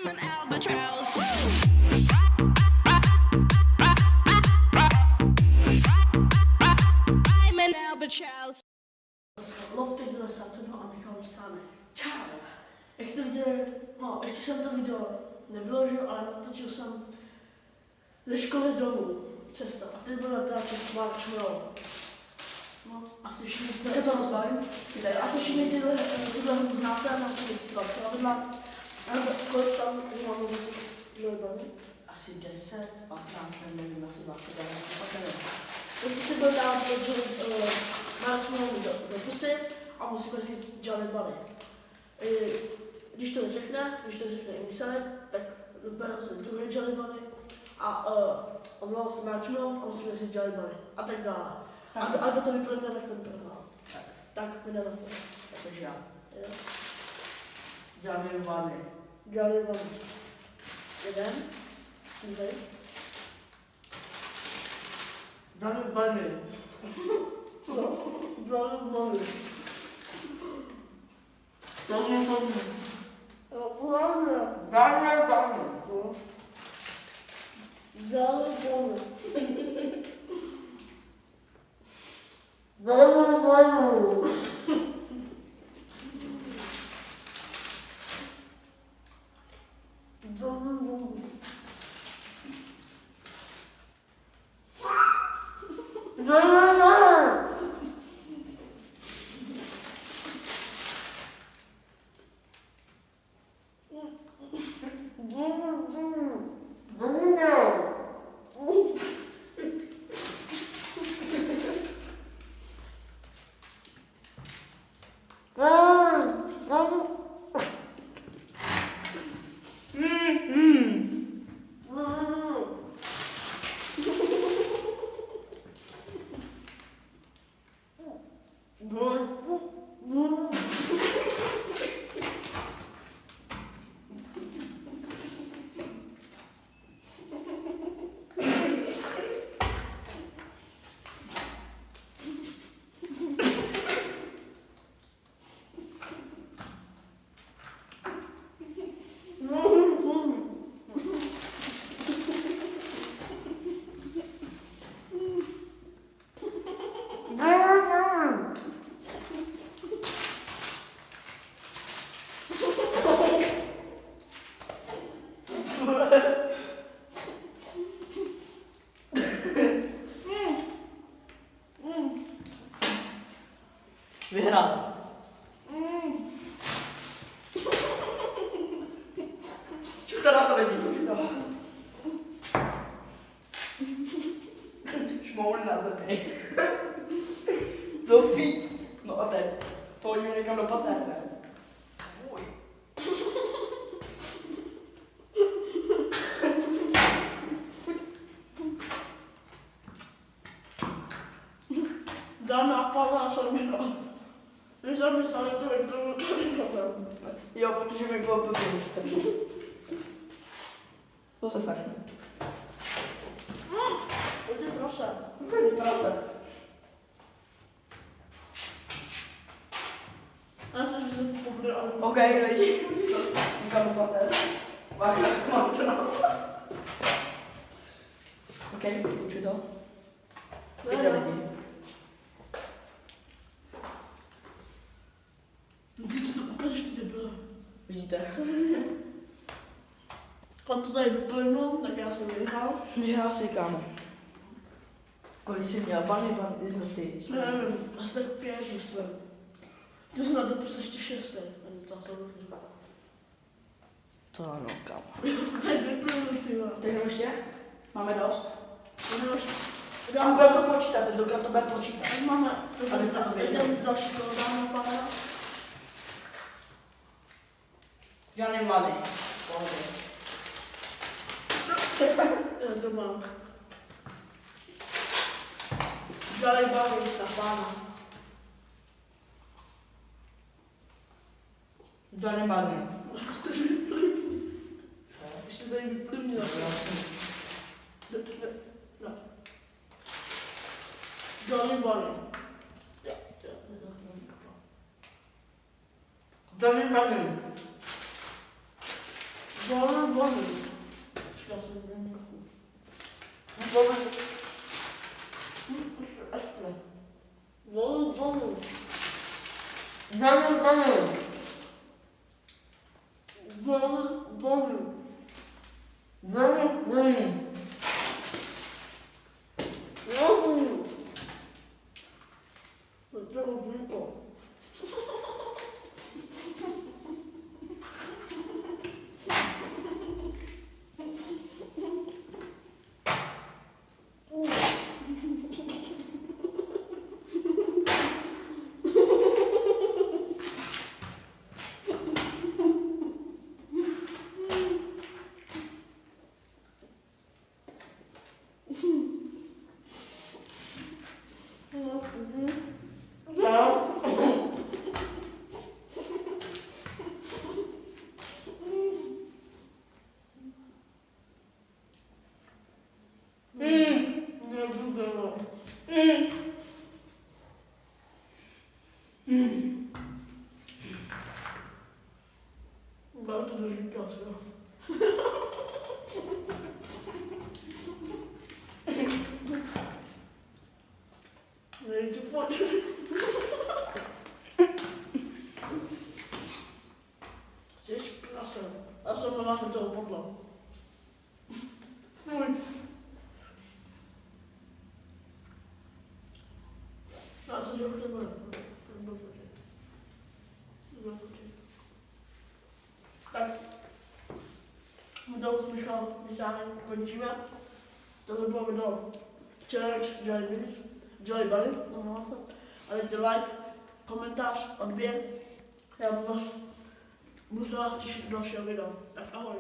I'm an albatross. I'm an albatross. Lov těch 97 a Michal Sánek. Čau. Jak jste viděli, no ještě jsem to video nevyložil, ale natočil jsem ze školy domů cesta. A teď byl natáčet Marshmallow. No, asi všichni, Tak je to rozbavím. asi všichni tuhle hru znáte a mám si vysvětlat pravidla. Kolik tam mám želbany? Asi 10, 15, nevím, asi 20, Prostě si byl dát Marshmallow do pusy a musíme říct želbany. Když to neřekne i výsledek, tak bere se druhé želbany a omlouvá se Marshmallow a musíme říct želbany a tak dále. A kdo to vyplňuje, tak ten prohrál. Tak, jdeme na to. Takže já. Jo. Želbany. Želbany. Jeden. Dvě. Želbany. Želbany. Želbany. Želbany. Želbany. Vyhrál. Čuch to na to lidi, čuch to. Šmouli na to teď. Dopít. No a teď. To hodíme někam do paterny. Fuj. Dáme a Pavla Šarmina. Když jsem myslel, že to elektronu. Jo, protože mi bylo blbý. To se sakne. Hodně prase. Úplně prase. Já jsem, že jsem pobude, ale... OK, lidi. Někam do paterny. Vážně, mám to na OK, určitě to. Víte lidi. Ty co to ukážeš, ty debile. Vidíte? Když to tady vyplynu, tak já jsem vyhrál. Vyhrál si, kámo. Kolik jsi měl? Banny, ty. Nevím, asi tak 5, myslím. Ty jsi na dopis ještě 6, ani to jsem možný. To ano, kámo. Já jsem tady vyplynu, ty vole. Tak ještě? Máme dost? Já A bude to počítat, tentokrát to bude počítat. tak máme, Abyste to věděli. další kolo dáme pana. Žádný Banny. To mám. Dalej baví ta pána. Žádný Banny. Ještě tady vyplňuje. No. Dalej baví. Žádný Banny. Bonny. Říkal jsem, že nějakou. Bonny. Bonny. Dá to do říká se. Nejde furt. Jsi prasem. A jsem na vámi toho podla. Fuj. Já se že už nebude. Tak, my to už myšlel vysáním končíme. Tohle bylo video challenge Jelly Beans, Jelly Bunny, a dejte like, komentář, odběr. Já bych vás musela těšit do dalšího videa. Tak ahoj.